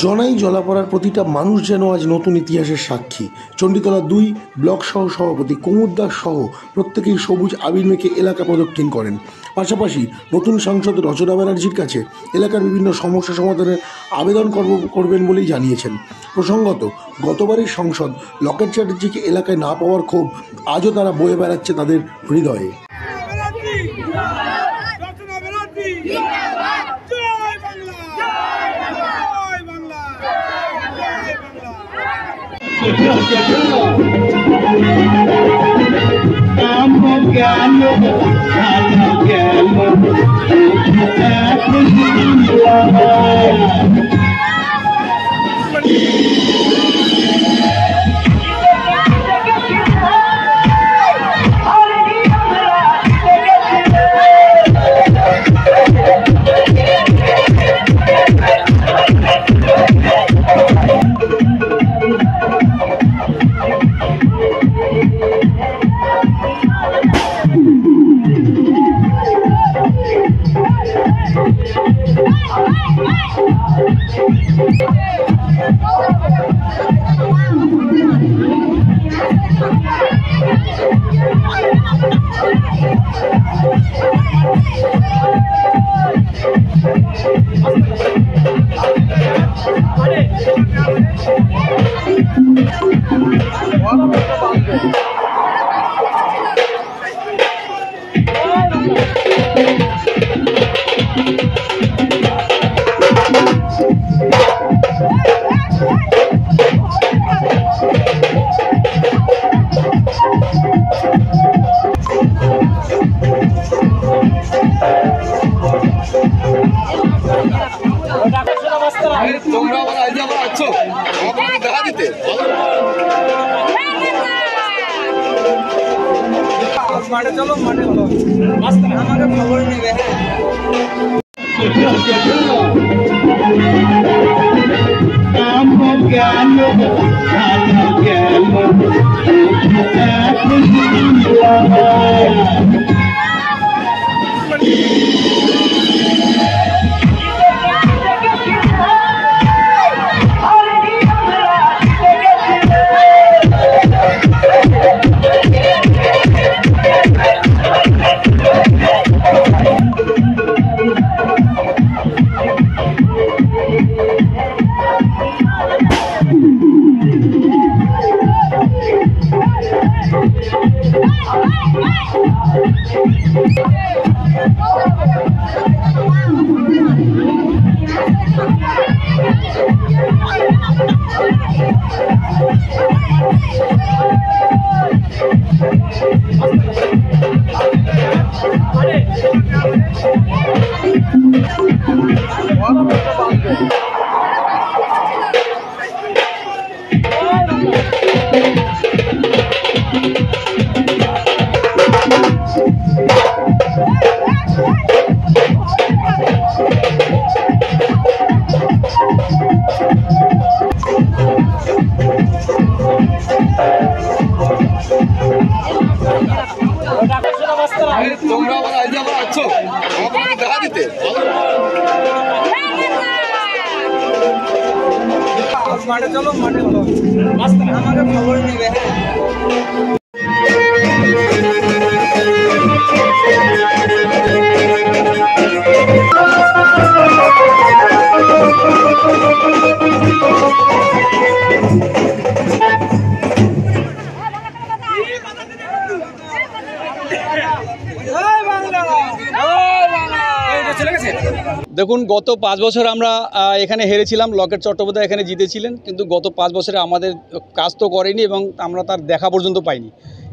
জনাই জলাপাড়ার প্রতিটা মানুষ যেন আজ নতুন ইতিহাসের সাক্ষী। চণ্ডীতলা ২ ব্লক সহ সভাপতি কুমুদ দাস সহ প্রত্যেকেই সবুজ আবির মেখে এলাকা প্রদক্ষিণ করেন। পাশাপাশি নতুন সাংসদ রচনা ব্যানার্জির কাছে এলাকার বিভিন্ন সমস্যা সমাধানের আবেদন করবেন বলেই জানিয়েছেন। প্রসঙ্গত, গতবারের সাংসদ লকেট চ্যাটার্জিকে এলাকায় না পাওয়ার ক্ষোভ আজও তারা বয়ে বেড়াচ্ছে তাদের হৃদয়ে। माटे चलो मस्त हमारे खबर नहीं गए माटे चलो मस्त हमारे खबर नहीं गए দেখুন, গত 5 বছর আমরা এখানে হেরেছিলাম, লকেট চট্টোপাধ্যায় এখানে জিতেছিলেন, কিন্তু গত 5 বছরে আমাদের কাজ তো করেনি এবং আমরা তার দেখা পর্যন্ত পাইনি।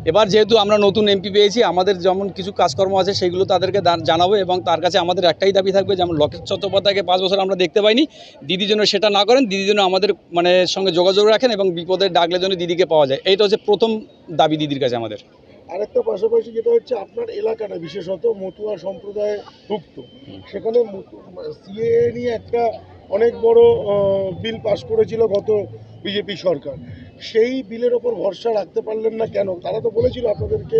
এবার যেহেতু আমরা নতুন এমপি পেয়েছি, আমাদের যেমন কিছু কাজকর্ম আছে সেগুলো তাদেরকে জানাবো এবং তার কাছে আমাদের একটাই দাবি থাকবে, যেমন লকেট চট্টোপাধ্যায়কে 5 বছর আমরা দেখতে পাইনি, দিদি যেন সেটা না করেন, দিদি যেন আমাদের সঙ্গে যোগাযোগ রাখেন এবং বিপদে ডাকলে যেন দিদিকে পাওয়া যায়। এইটা হচ্ছে প্রথম দাবি দিদির কাছে আমাদের। আরেকটা পাশাপাশি যেটা হচ্ছে আপনার এলাকাটা বিশেষত মতুয়া সম্প্রদায়ে ভুক্ত, সেখানে সিএএ নিয়ে একটা অনেক বড় বিল পাশ করেছিল গত বিজেপি সরকার। সেই বিলের ওপর ভরসা রাখতে পারলেন না কেন? তারা তো বলেছিল আপনাদেরকে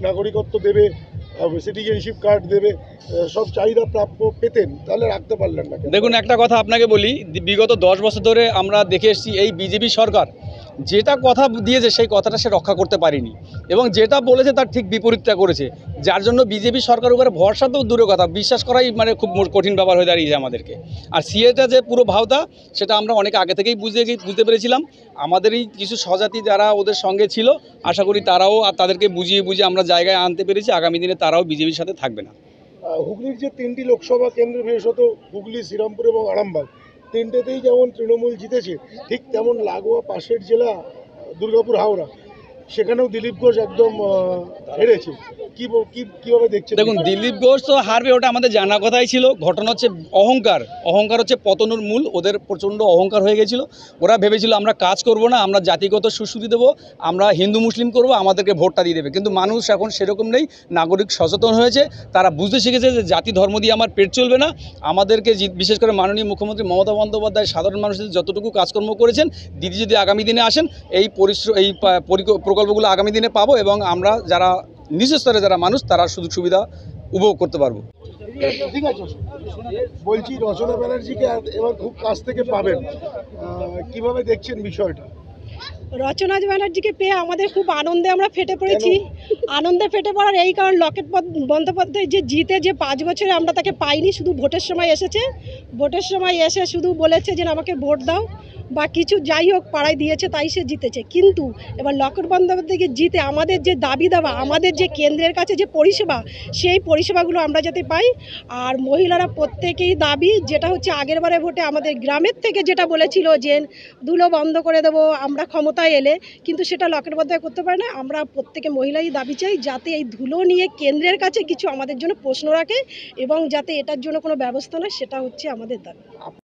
নাগরিকত্ব দেবে সিটিজেনশিপ কার্ড দেবে, সব চাহিদা প্রাপ্য পেতেন, তাহলে রাখতে পারলেন না কেন? দেখুন, একটা কথা আপনাকে বলি, বিগত 10 বছর ধরে আমরা দেখে এসেছি এই বিজেপি সরকার যেটা কথা দিয়েছে সেই কথাটা সে রক্ষা করতে পারেনি, এবং যেটা বলেছে তার ঠিক বিপরীতটা করেছে, যার জন্য বিজেপি সরকার উপরে ভরসা তো দূরের কথা, বিশ্বাস করাই মানে খুব কঠিন ব্যাপার হয়ে দাঁড়িয়েছে আমাদেরকে। আর সিএটা যে পুরো ভাওতা, সেটা আমরা অনেক আগে থেকেই বুঝতে পেরেছিলাম। আমাদেরই কিছু স্বজাতি যারা ওদের সঙ্গে ছিল, আশা করি তারাও আর তাদেরকে বুঝিয়ে আমরা জায়গায় আনতে পেরেছি। আগামী দিনে তারাও বিজেপির সাথে থাকবে না। হুগলির যে 3টি লোকসভা কেন্দ্র, বিশেষত হুগলি, শ্রীরামপুর এবং আরামবাগ, 3টেতেই যেমন তৃণমূল জিতেছে, ঠিক তেমন লাগোয়া পাশের জেলা দুর্গাপুর, হাওড়া, সেখানেও দিলীপ ঘোষ একদম হেরেছে। কিভাবে দেখছেন? দেখুন, দিলীপ ঘোষ তো হারবে, ওটা আমাদের জানা কথাই ছিল। ঘটনা হচ্ছে অহংকার হচ্ছে পতনের মূল। ওদের প্রচণ্ড অহংকার হয়ে গেছিল। ওরা ভেবেছিল আমরা কাজ করব না, আমরা জাতিগত সুশ্রুতি দেবো, আমরা হিন্দু মুসলিম করব, আমাদেরকে ভোটটা দিয়ে দেবে। কিন্তু মানুষ এখন সেরকম নেই, নাগরিক সচেতন হয়েছে, তারা বুঝতে শিখেছে যে জাতি ধর্ম দিয়ে আমার পেট চলবে না। আমাদেরকে বিশেষ করে মাননীয় মুখ্যমন্ত্রী মমতা বন্দ্যোপাধ্যায় সাধারণ মানুষদের যতটুকু কাজকর্ম করেছেন, দিদি যদি আগামী দিনে আসেন, এই প্রকল্পগুলো আগামী দিনে পাবো, এবং আমরা যারা নিজ স্তরে যারা মানুষ, তারা সুযোগ সুবিধা উপভোগ করতে পারবো। ঠিক আছে, বলছি রচনা ব্যানার্জিকে এবার খুব কাছ থেকে পাবেন, কিভাবে দেখছেন বিষয়টা? রচনা ব্যানার্জিকে পেয়ে আমাদের খুব আনন্দে আমরা ফেটে পড়েছি। আনন্দে ফেটে পড়ার এই কারণ, লকেট বন্দ্যোপাধ্যায় যে জিতে যে 5 বছরে আমরা তাকে পাইনি, শুধু ভোটের সময় এসেছে। ভোটের সময় এসে শুধু বলেছে যে আমাকে ভোট দাও বা কিছু, যাই হোক পাড়ায় দিয়েছে, তাই সে জিতেছে। কিন্তু এবার লকেট বন্দ্যোপাধ্যায়কে জিতে আমাদের যে দাবি দাবা, আমাদের যে কেন্দ্রের কাছে যে পরিষেবা, সেই পরিষেবাগুলো আমরা যাতে পাই। আর মহিলারা প্রত্যেকেই দাবি, যেটা হচ্ছে আগেরবারে ভোটে আমাদের গ্রামের থেকে যেটা বলেছিল যে ধুলো বন্ধ করে দেবো আমরা ক্ষমতায় এলে, কিন্তু সেটা লকেট বন্দ্যোপাধ্যায় করতে পারে না। আমরা প্রত্যেকে মহিলাই দাবি চাই যাতে এই ধুলো নিয়ে কেন্দ্রের কাছে কিছু আমাদের জন্য প্রশ্ন রাখে, এবং যাতে এটার জন্য কোনো ব্যবস্থা নেয়, সেটা হচ্ছে আমাদের দাবি।